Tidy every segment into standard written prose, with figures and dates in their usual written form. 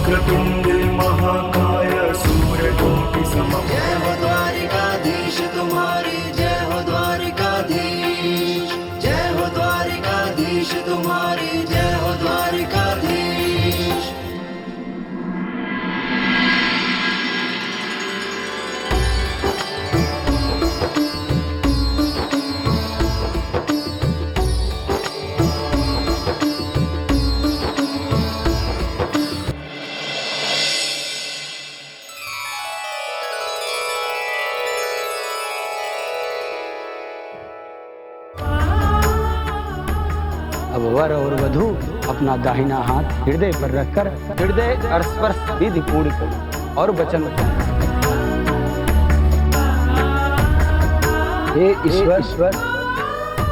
वक्रतुंड महाकाय सूर्यकोटि समप्रभ। जय हो द्वारिकाधीश तुम्हारी, जय हो द्वारिकाधीश, जय हो द्वारिकाधीश तुम्हारी, जय हो द्वारिकाधीश। अब वर और वधू अपना दाहिना हाथ हृदय पर रखकर हृदय स्पर्श विधि पूर्ण करो और वचन हे ईश्वर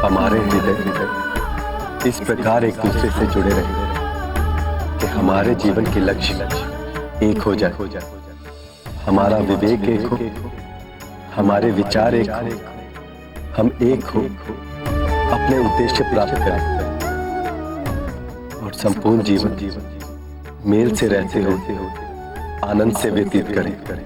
हमारे हृदय इस प्रकार एक दूसरे से जुड़े रहे कि हमारे जीवन के लक्ष्य एक हो जाए, हमारा विवेक एक हो, हमारे विचार एक हो, हम एक हो अपने उद्देश्य प्राप्त करें और संपूर्ण जीवन मेल से रहते हो आनंद से व्यतीत करें।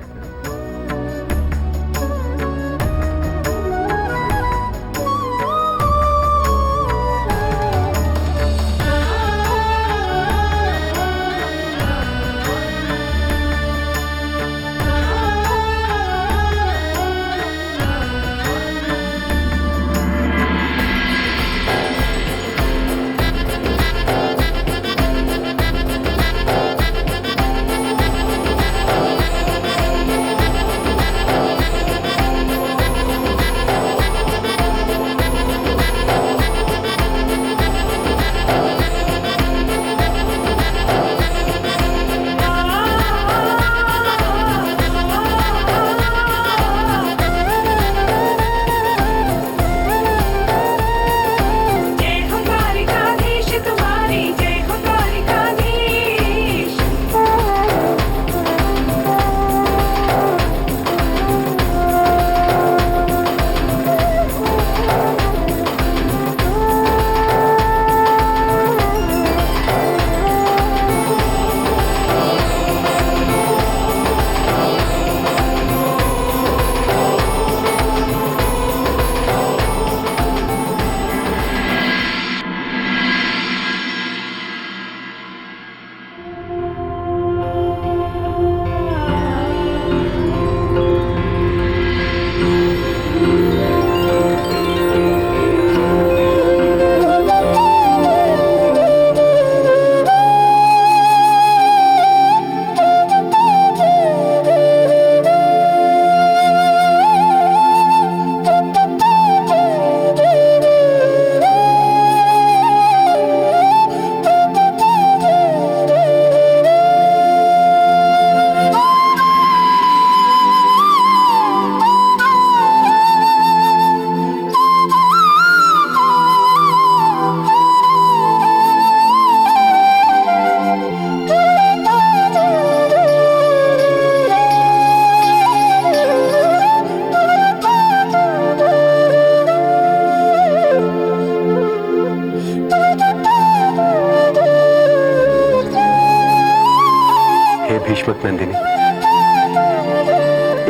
नंदिनी,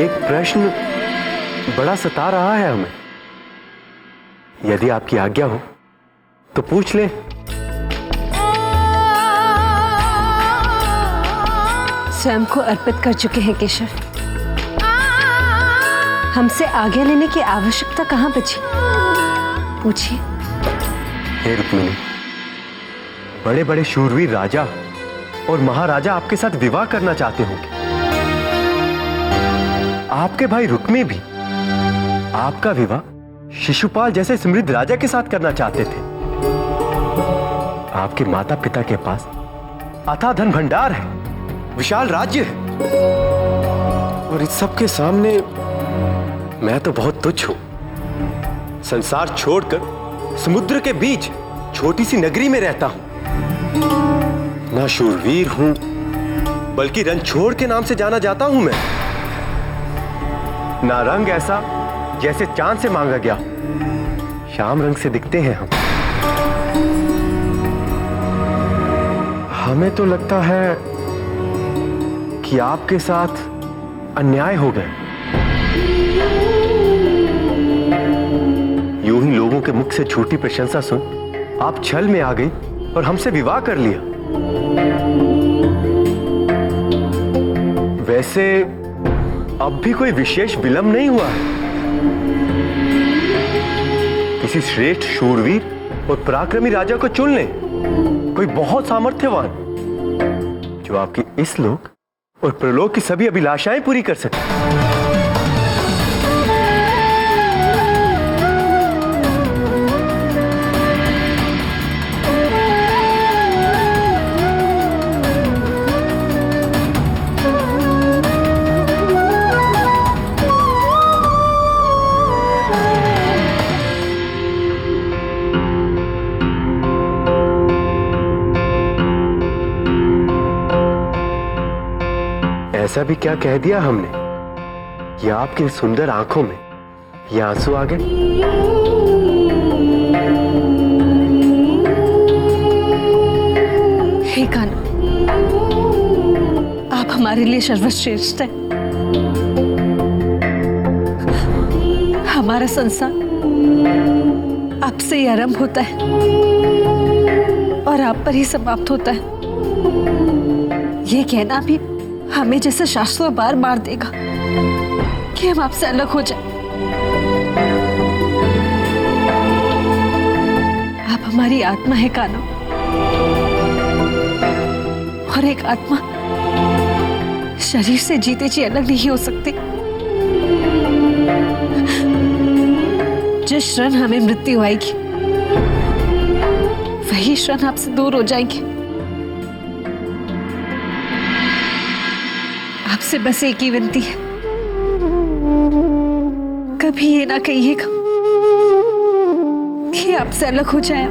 एक प्रश्न बड़ा सता रहा है हमें। यदि आपकी आज्ञा हो तो पूछ ले। स्वयं को अर्पित कर चुके हैं केशव, हमसे आज्ञा लेने की आवश्यकता कहां बची? पूछिए। हे रुक्मिणी, बड़े बड़े शूरवीर राजा और महाराजा आपके साथ विवाह करना चाहते होंगे। आपके भाई रुक्मी भी आपका विवाह शिशुपाल जैसे समृद्ध राजा के साथ करना चाहते थे। आपके माता पिता के पास अथाह धन भंडार है, विशाल राज्य है, और इस सब के सामने मैं तो बहुत तुच्छ हूं। संसार छोड़कर समुद्र के बीच छोटी सी नगरी में रहता हूं। ना शूरवीर हूं, बल्कि रणछोड़ के नाम से जाना जाता हूं मैं। ना रंग ऐसा जैसे चांद से मांगा गया, श्याम रंग से दिखते हैं हम। हमें तो लगता है कि आपके साथ अन्याय हो गया। यूं ही लोगों के मुख से झूठी प्रशंसा सुन आप छल में आ गई और हमसे विवाह कर लिया। वैसे अब भी कोई विशेष विलंब नहीं हुआ है। किसी श्रेष्ठ शूरवीर और पराक्रमी राजा को चुन लें, कोई बहुत सामर्थ्यवान जो आपकी इस लोक और प्रलोक की सभी अभिलाषाएं पूरी कर सके। ऐसा भी क्या कह दिया हमने कि आपकी सुंदर आंखों में ये आंसू आ गए? हे कान्हा, आप हमारे लिए सर्वश्रेष्ठ हैं। हमारा संसार आपसे ही आरंभ होता है और आप पर ही समाप्त होता है। ये कहना भी हमें जैसे शास्त्रों बार मार देगा कि हम आपसे अलग हो जाए। आप हमारी आत्मा है कान्हा, और एक आत्मा शरीर से जीते जी अलग नहीं हो सकती। जिस क्षण हमें मृत्यु आएगी वही क्षण आपसे दूर हो जाएंगे। आपसे बस एक ही विनती है, कभी ये ना कहिएगा कि आपसे अलग हो जाए।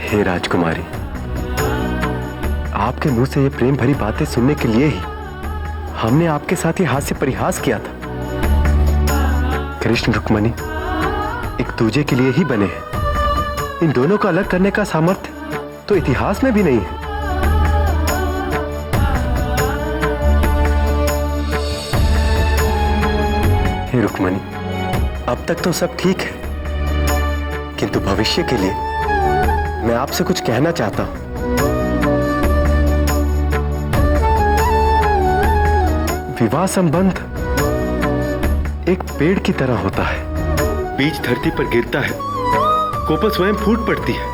हे राजकुमारी, आपके मुंह से ये प्रेम भरी बातें सुनने के लिए ही हमने आपके साथ ये हास्य परिहास किया था। कृष्ण रुक्मणी एक दूजे के लिए ही बने हैं। इन दोनों को अलग करने का सामर्थ्य तो इतिहास में भी नहीं है। हे रुक्मणी, अब तक तो सब ठीक है, किंतु भविष्य के लिए मैं आपसे कुछ कहना चाहता हूं। विवाह संबंध एक पेड़ की तरह होता है। बीज धरती पर गिरता है, कोपल स्वयं फूट पड़ती है,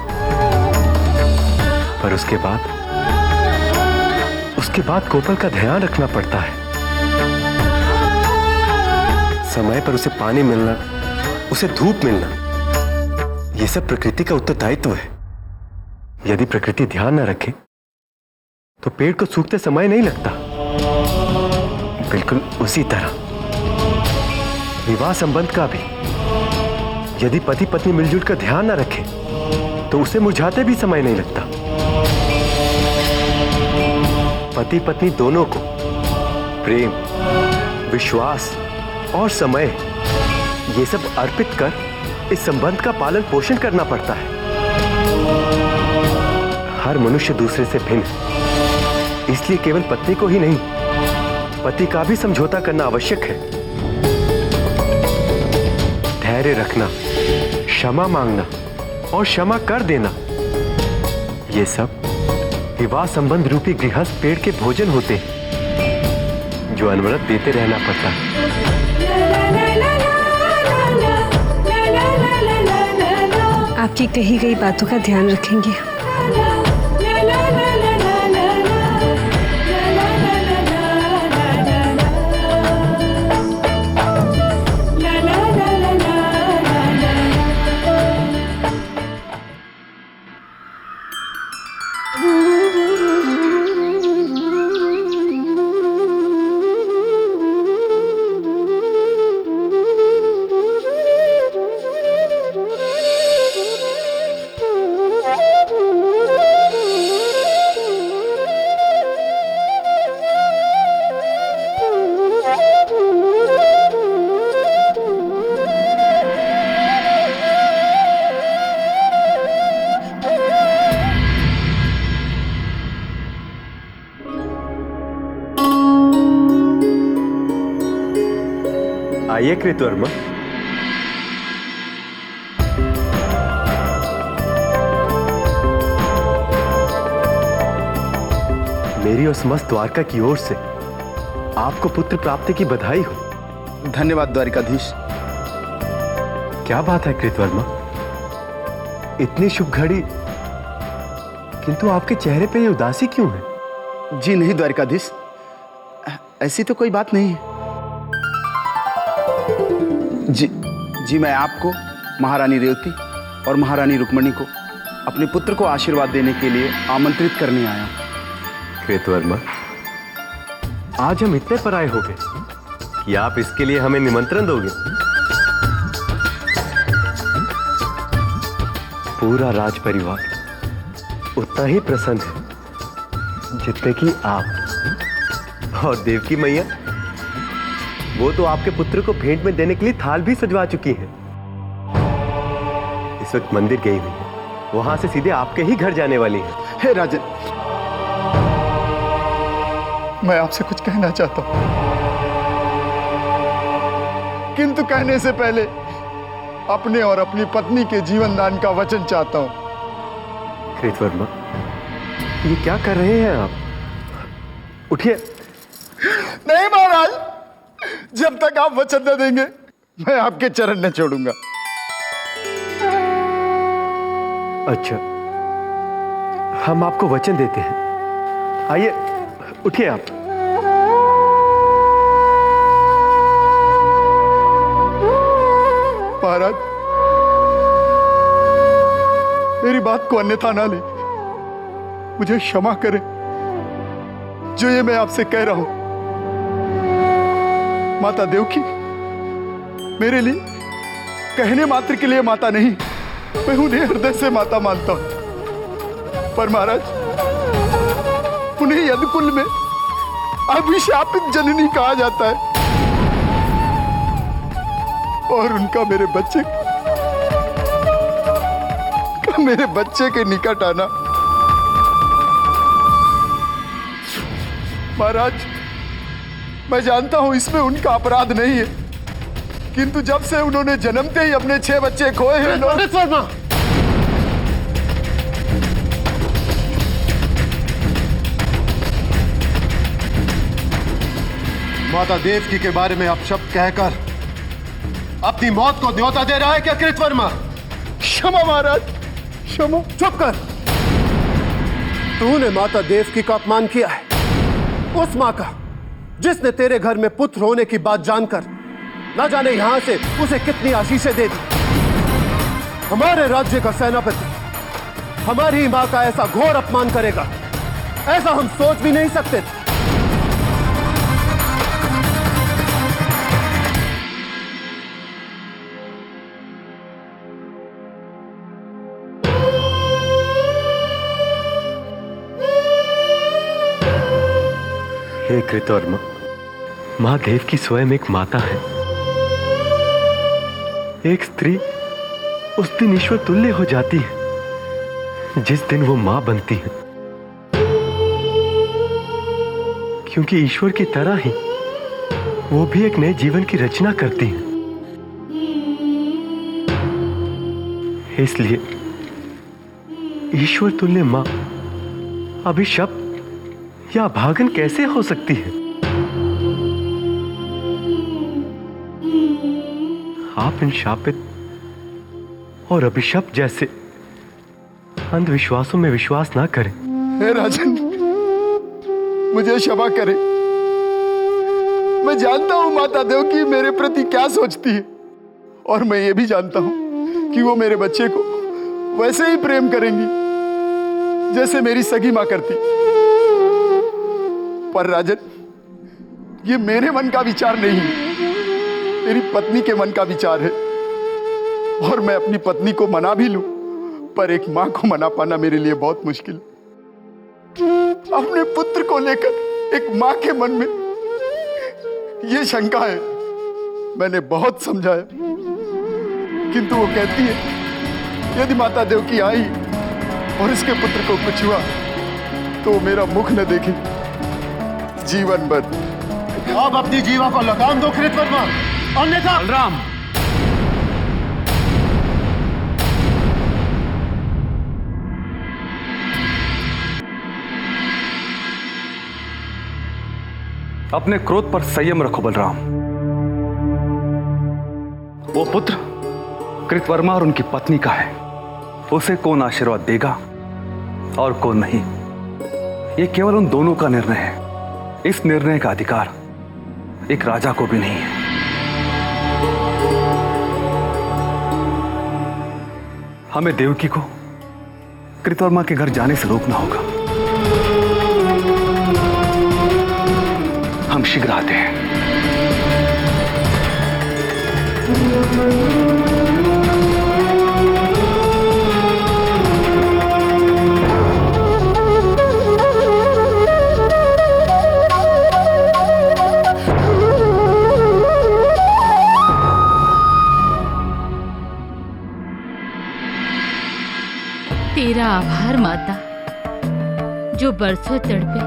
पर उसके बाद कोपल का ध्यान रखना पड़ता है। समय पर उसे पानी मिलना, उसे धूप मिलना, यह सब प्रकृति का उत्तरदायित्व है। यदि प्रकृति ध्यान न रखे तो पेड़ को सूखते समय नहीं लगता। बिल्कुल उसी तरह विवाह संबंध का भी यदि पति पत्नी मिलजुल कर ध्यान न रखे तो उसे मुरझाते भी समय नहीं लगता। पति पत्नी दोनों को प्रेम, विश्वास और समय ये सब अर्पित कर इस संबंध का पालन पोषण करना पड़ता है। हर मनुष्य दूसरे से भिन्न है, इसलिए केवल पत्नी को ही नहीं, पति का भी समझौता करना आवश्यक है। धैर्य रखना, क्षमा मांगना और क्षमा कर देना, ये सब विवाह संबंध रूपी गृहस्थ पेड़ के भोजन होते हैं जो अनवरत देते रहना पड़ता है। आपकी कही गई बातों का ध्यान रखेंगे। आइए कृतवर्मा। मेरी और समस्त द्वारका की ओर से आपको पुत्र प्राप्ति की बधाई हो। धन्यवाद द्वारिकाधीश। क्या बात है कृतवर्मा, इतनी शुभ घड़ी, किंतु आपके चेहरे पे ये उदासी क्यों है? जी नहीं द्वारिकाधीश, ऐसी तो कोई बात नहीं है। जी मैं आपको, महारानी रेवती और महारानी रुक्मणी को अपने पुत्र को आशीर्वाद देने के लिए आमंत्रित करने आया हूं। कृतवर्मा, आज हम इतने पराये हो गए कि आप इसके लिए हमें निमंत्रण दोगे? पूरा राज परिवार उतना ही प्रसन्न है जितने कि आप। और देवकी मैया, वो तो आपके पुत्र को भेंट में देने के लिए थाल भी सजवा चुकी हैं। इस वक्त मंदिर गई हुई है, वहां से सीधे आपके ही घर जाने वाली है। हे राजन, मैं आपसे कुछ कहना चाहता हूं, किंतु कहने से पहले अपने और अपनी पत्नी के जीवन दान का वचन चाहता हूं। कृतवर्मा, ये क्या कर रहे हैं आप? उठिए। नहीं महाराज, जब तक आप वचन न देंगे मैं आपके चरण न छोड़ूंगा। अच्छा, हम आपको वचन देते हैं। आइए, उठिए आप। महाराज, मेरी बात को अन्यथा ना ले, मुझे क्षमा करें जो ये मैं आपसे कह रहा हूं। माता देवकी मेरे लिए कहने मात्र के लिए माता नहीं, मैं उन्हें हृदय से माता मानता हूं। पर महाराज, उन्हें यदुकुल में अभिशापित जननी कहा जाता है और उनका मेरे बच्चे के निकट आना, महाराज मैं जानता हूं इसमें उनका अपराध नहीं है, किंतु जब से उन्होंने जन्मते ही अपने 6 बच्चे खोए हैं। माता देवकी के बारे में अपशब्द कहकर अपनी मौत को न्योता दे रहा है क्या कृतवर्मा? क्षमा महाराज, क्षमा। चुप कर। तूने माता देवकी का अपमान किया है, उस मां का जिसने तेरे घर में पुत्र होने की बात जानकर न जाने यहां से उसे कितनी आशीषें दे दी। हमारे राज्य का सेनापति हमारी ही मां का ऐसा घोर अपमान करेगा, ऐसा हम सोच भी नहीं सकते थे। हे कृतवर्मा, मां देवकी स्वयं एक माता है। एक स्त्री उस दिन ईश्वर तुल्य हो जाती है जिस दिन वो मां बनती है, क्योंकि ईश्वर की तरह ही वो भी एक नए जीवन की रचना करती है। इसलिए ईश्वर तुल्य मां अभिशप्त या भागन कैसे हो सकती है? आप इन शापित और अभिशप्त जैसे अंधविश्वासों में विश्वास ना करें। हे राजन, मुझे क्षमा करें। मैं जानता हूं माता देवकी मेरे प्रति क्या सोचती है, और मैं ये भी जानता हूं कि वो मेरे बच्चे को वैसे ही प्रेम करेंगी जैसे मेरी सगी मां करती। पर राजन, ये मेरे मन का विचार नहीं है, मेरी पत्नी के मन का विचार है। और मैं अपनी पत्नी को मना भी लूं, पर एक मां को मना पाना मेरे लिए बहुत मुश्किल। अपने पुत्र को लेकर एक मां के मन में ये शंका है। मैंने बहुत समझाया, किंतु वो कहती है यदि माता देवकी आई और इसके पुत्र को कुछ हुआ तो वो मेरा मुख न देखे जीवन भर। अब अपनी जीवा को लगाम दो कृतवर्मा। अन्यथा बलराम, अपने क्रोध पर संयम रखो बलराम। वो पुत्र कृतवर्मा और उनकी पत्नी का है, उसे कौन आशीर्वाद देगा और कौन नहीं, ये केवल उन दोनों का निर्णय है। इस निर्णय का अधिकार एक राजा को भी नहीं है। हमें देवकी को कृतवर्मा के घर जाने से रोकना होगा। हम शीघ्र आते हैं। तेरा आभार माता, जो बरसों तड़पे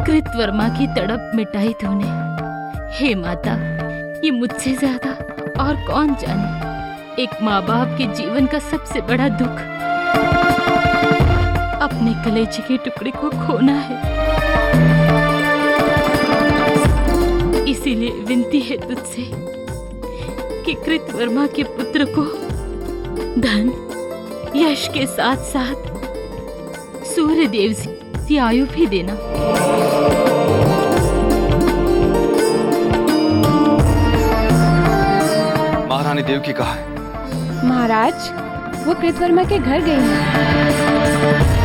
कृतवर्मा की तड़प मिटाई तूने। हे माता, ये मुझसे ज्यादा और कौन जाने एक माँ बाप के जीवन का सबसे बड़ा दुख अपने कलेजे के टुकड़े को खोना है। इसीलिए विनती है तुझसे कि कृतवर्मा के पुत्र को धन यश के साथ साथ सूर्य देव सी आयु भी देना। महारानी देवकी कहाँ है? महाराज, वो कृतवर्मा के घर गई हैं।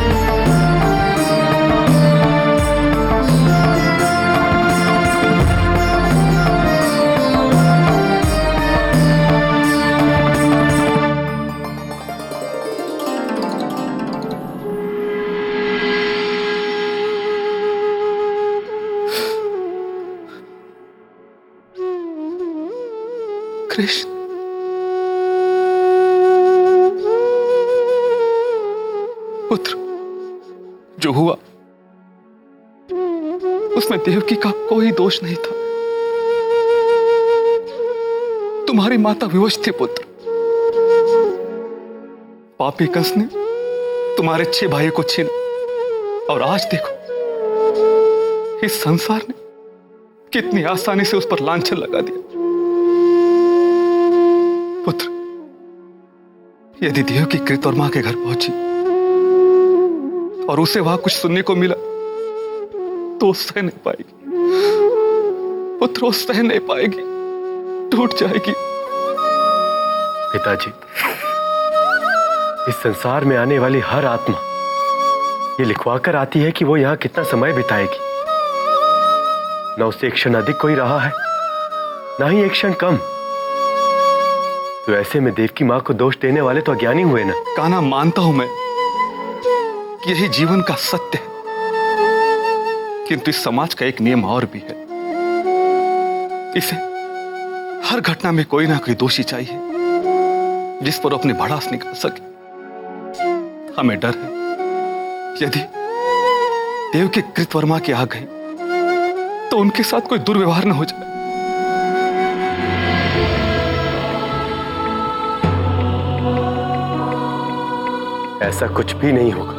कृष्ण, पुत्र, जो हुआ उसमें देवकी का कोई दोष नहीं था। तुम्हारी माता विवश थी पुत्र। पापी कंस ने तुम्हारे 6 भाइयों को छीना और आज देखो इस संसार ने कितनी आसानी से उस पर लांछन लगा दिया। पुत्र, यदि देवकी कृतवर्मा के घर पहुंची और उसे वहां कुछ सुनने को मिला तो सह नहीं पाएगी। पुत्र, वो सह नहीं पाएगी, टूट जाएगी। पिताजी, इस संसार में आने वाली हर आत्मा ये लिखवा कर आती है कि वो यहाँ कितना समय बिताएगी। न उससे एक क्षण अधिक कोई रहा है, ना ही एक क्षण कम। तो ऐसे में देवकी माँ को दोष देने वाले तो अज्ञानी हुए ना। कान्हा, मानता हूं मैं कि यही जीवन का सत्य है, किंतु इस समाज का एक नियम और भी है। इसे हर घटना में कोई ना कोई दोषी चाहिए जिस पर अपनी भड़ास निकाल सके। हमें डर है यदि देवकी कृतवर्मा के आ गई तो उनके साथ कोई दुर्व्यवहार न हो जाए। ऐसा कुछ भी नहीं होगा।